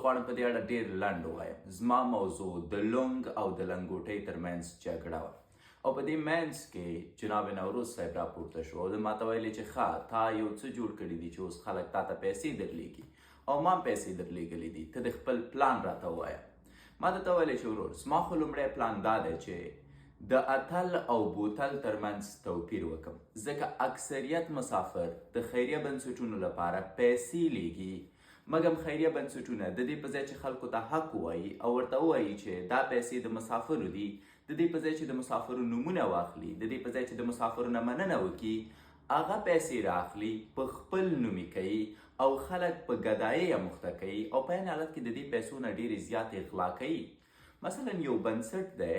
غواړم په دې اړه ډېر لنډ ووایم. زما موضوع د لونګ او د لنګوټۍ ترمنځ جګړه وه او په دې منځ کې جناب نوروز صاحب راپورته شو او د ما ته ویلې چې ښه تا یو څه جوړ کړي دي چې اوس خلک تا ته پیسې درلیږي او ما هم پیسې درلیږلي دي، ته د خپل پلان راته ووایه. ما درته ویلې چې ورور زما خو لومړی پلان دا دی چې د اتل او بوتل ترمنځ توپیر وکم، ځکه اکثریت مسافر د خیریه بنسټونو لپاره پیسې لیږي، مګم خیریه بنسټونه د دې په ځای چې خلکو ته حق ووایي او ورته ووایي چې دا پیسې د مسافرو دي، د دې په ځای چې د مسافرو نومونه واخلي، د دې په ځای چې د مسافرو نه مننه وکړي، هغه پیسې راخلي په خپل نومي کوي او خلک په ګدایۍ مخته کوي او په عین حالت کې د دې پیسو نه ډېرې زیاتې غلا کوي. مثلا یو بنسټ دی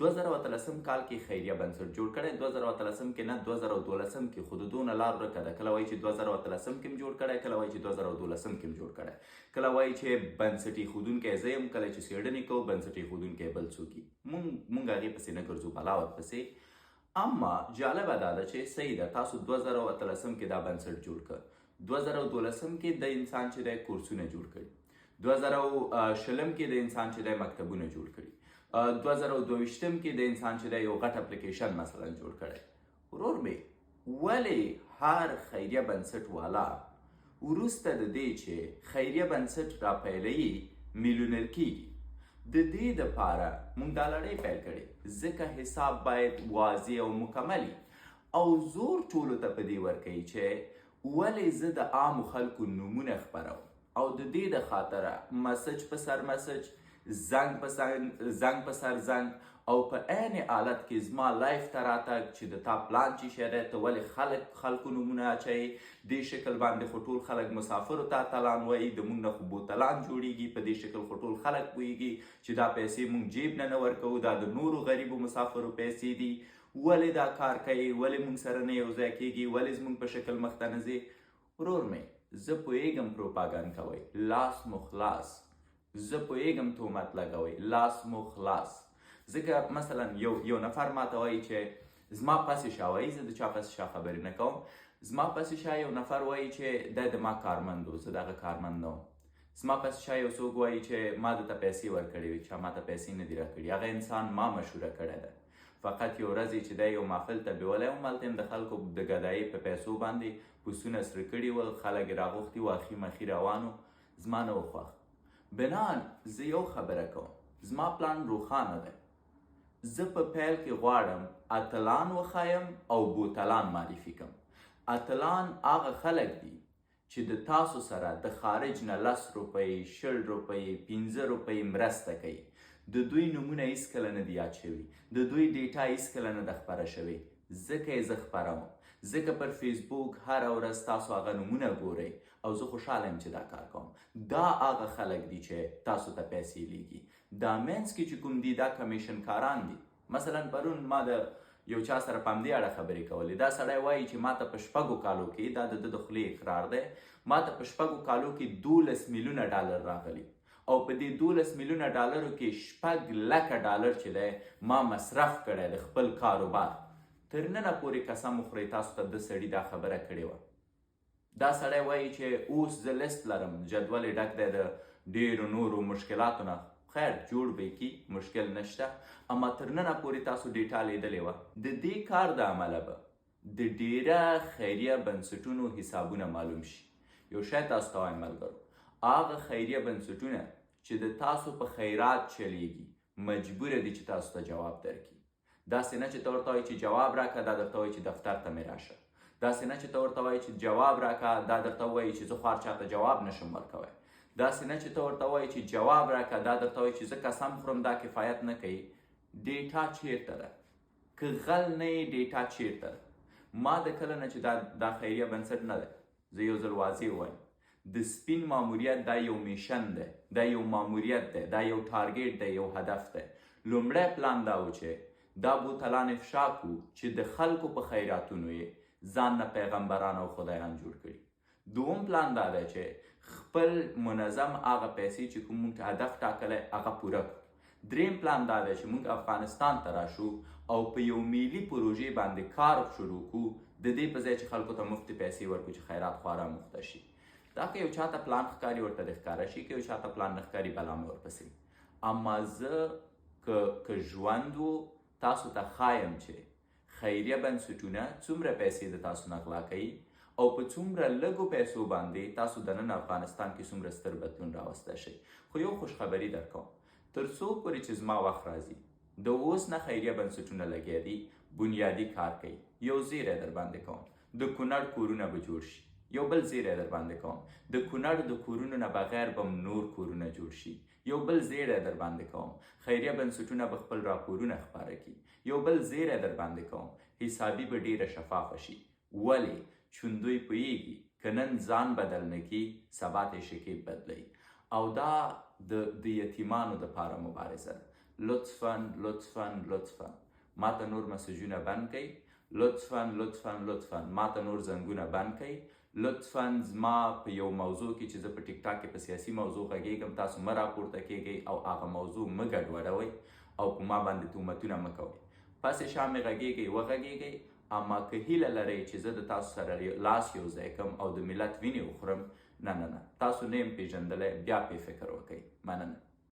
2013 کال کې خیریه بنسټ جوړ کړی، 2013 کې نه 2012 کې خو د دونه لار ورکه ده، کله وایي چې 2013 کې هم جوړ کړی، کله وایي چې 2012 کې هم جوړ کړی، کله وایي چې بنسټ ایښودونکی زه یم، کله چې څېړنې کوو بنسټ ایښودونکی بل څوک وي. موږ هغې پسې نه ګرځو بلا ورپسې. اما جالبه دا ده چې صحیح ده تاسو 2013 کې دا بنسټ جوړ کړ، 2012 کې د انسان چې دی کورسونه جوړ کړي، 2020 کې د انسان چې دی مکتبونه جوړ کړي، 2022 کې د انسان چې دی یو غټ اپلیکیشن مثلا جوړ کړی. ورور مې ولې هر خیریه بنسټ والا وروسته د دې چې خیریه بنسټ راپیلوي میلیونر کیږي؟ د دې دپاره موږ دا لړۍ پیل کړې ځکه حساب باید واضح او مکمل او زور ټولو ته په دې ورکوي چې ولې زه د عامو خلکو نومونه خپروم او د دې د خاطره مسج په سر مسج، زنګ په سر زنګ او په عین حالت کې زما لایف ته راتګ چې د تا پلان چې شی دی ته ولې خلکو نومونه اچوي. دې شکل باندې خو ټول خلک مسافرو ته اتلان وایي، د موږ نه خو بوتلان جوړیږي، په دې شکل خو ټول خلک پوهیږي چې دا پیسې موږ جیب نه ورکوو، دا د نورو غریبو مسافرو پیسې دي. ولې دا کار کوي؟ ولې موږ سره نه یو ځای کیږي؟ ولې زموږ په شکل مخته نه ځي؟ ورور مې زه پوهیږم پروپاګاندا کوئ، لاس مو خلاص، زه پوهیږم تهمت لګوئ، لاس مو خلاص. ځکه مثلا یو نفر ماته وایي چې زما پسې شا وایي، زه د چا پسې شا خبرې نه کوم، زما پسې شا یو نفر وایي چې دی د ما کارمند و، زه د هغه کارمند نه وم. زما پسې شا یو څوک وایي چې ما درته پیسې ورکړې وي، چا ما ته پیسې نه دي راکړي، هغه انسان ما مشهوره کړی ده. فقط یو ورځ چې دی یو محفل ته بیولی وم، هلته یم د خلکو د ګدایۍ په پیسو باندې پسونه سره کړي ول، خلک یې راغوښتي وو، اخي مخي روان وو، زما نه و خوښ. بنان زه یو خبره کوم، زما پلان روښانه دی، زه په پیل کې غواړم اتلان وښایم او بوتلان معرفي کړم. اتلان هغه خلک دي چې د تاسو سره د خارج نه 10 روپۍ، 20 روپۍ، 15 روپۍ مرسته کوي، د دوی نومونه هیڅکله نه دي یاد شوي، د دوی ډیټا هیڅکله نه ده خپره شوې، ځکه یې زه خپروم، ځکه پر فیسبوک هره ورځ تاسو هغه نومونه ګورئ او زه خوشحاله یم چې دا کار کوم. دا هغه خلک دي چې تاسو ته پیسې لیږي. دا منځ کې چې کوم دي دا کمیشن کاران دي. مثلا پرون ما د یو چا سره په همدې اړه خبرې کولې، دا سړی وایي چې ما ته په 6 کالو کې، دا د خولې اقرار دی، ما ته په 6 کالو کې 12 میلیونه ډالر راغلي او په دې 12 میلیونه ډالرو کې 6 لکه ډالر چې دی ما مصرف کړی د خپل کاروبار. تر ننه پورې قسم وخورئ تاسو ته د سړي دا خبره کړې وه. دا سړی وایي چې اوس زه لیست لرم، جدول یې ډک دی د ډېرو نورو مشکلاتو نه. خیر جوړ به یې کي، مشکل نشته، اما تر ننه پورې تاسو ډیټا لیدلې وه. د دې کار د عمله به د ډېره خیریه بنسټونو حسابونه معلوم شي. یو شی تاسو ته وایم ملګرو، هغه خیریه بنسټونه چې د تاسو په خیرات چلیږي مجبوره دي چې تاسو ته جواب درکړي. داسې نه چې ته ورته وایي چې جواب راکړه، دا درته وایي چې دفتر ته مې راشه. داسې نه چې ته ورته وایي چې جواب راکړه، دا درته وایي چې زه خو هر چاته جواب نشم ورکوی. داسې نه چې ته ورته وایي چې جواب راکړه، دا درته وایي چې زه قسم خورم دا کفایت نه کوي. ډیټا چیرته ده؟ که غل نه یې ډیټا چیرته ده؟ ما د کله نه چې دا خیریه بنسټ نه دی، زه یو ځل واضح ووایم، د سپین ماموریت دا یو میشن دی، دا یو ماموریت دی، دا یو ټارګیټ دی، یو هدف دی. لومړی پلان دا و چې دا بوتلان افشا کو چې د خلکو په خیراتونو یې ځان نه پیغمبران او خدایان جوړ کړي. دوم پلان دا دی چې خپل منظم هغه پیسې چې کوم موږ هدف ټاکلی هغه پوره کړو. دریم پلان دا دی چې موږ افغانستان ته راشو او په یو ملي پروژې باندې کار شروع کړو، د دې په ځای چې خلکو ته مفتې پیسې ورکړو چې خیرات خواره مفته شي. دا که یو چاته پلان ښکاري ورته د ښکاره شي، که یو چاته پلان نه ښکاري بلا مې ورپسې. اما زه که ژوند و تاسو ته ښایم چې خیریه بنسټونه څومره پیسې د تاسو نه غلا کوي او په څومره لږو پیسو باندې تاسو دننه افغانستان کې څومره ستر بدلون راوستی شئ. خو یو خوشخبري درکوم، تر څو پورې چې زما وخت راځي د اوس نه خیریه بنسټونه لګیا دي، بنیادي کار کوي. یو زیری در باندې کوم، د کونړ کورونه به جوړ شي. یو بل زیری در باندې کوم، د کونړ د کورونو نه بغیر به نور کورونه جوړ شي. یو بل زیری در باندې کوم، خیریه بنسټونه به خپل راپورونه خپاره کړي. یو بل زیری در باندې کوم، حسابي به ډیره شفافه شي. ولې؟ چون دوی پوهیږي که نن ځان بدل نه کړي، سبا ته شکیب بدلوي. او دا د یتیمانو دپاره مبارزه ده. لطفا لطفا لطفا ما ته نور مسجونه بند کړئ. لطفا لطفا لطفا ما ته نور زنګونه بند کړئ. لطفا زما په یو موضوع کې چې زه په ټیک ټاک کې په سیاسي موضوع غږیږم، تاسو مه راپورته کیږئ او هغه موضوع مه ګډوډوئ او په ما باندې تهمتونه مه کوئ. پسې شا مې غږیږئ وغږیږئ، اما که هیله لرئ چې زه د تاسو سره لاس یو ځای کړم او د ملت وینې وخورم، نه نه نه، تاسو نه یم پېژندلی، بیا پې فکر وکئ. مننه.